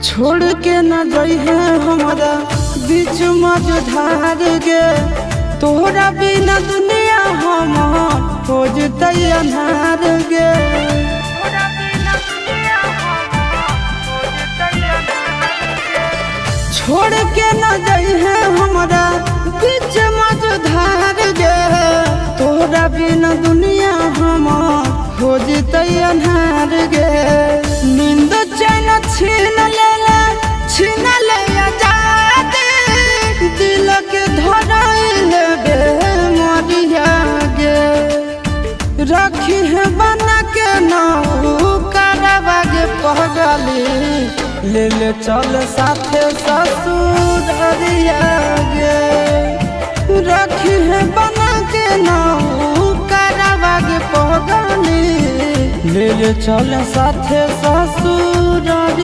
छोड़ के न जइहे हमरा बीच मझधार गे। तोहरा बिना दुनिया हमार हो जतै अन्हार गे। छोड़ के न जइहे हमरा बीच मझधार गे। तोहरा बिना दुनिया हमार हो जतै अन्हार गे। नींद चैन छीन ले आजादी, दिल के धराइल बे मरिया गे। रखी है बना के नाऊ करवा गे पगली, ले ले चल साथे ससुरिया गे। रखी है बना के नाऊ करवा गे पगली, ले ले चल साथे ससुर।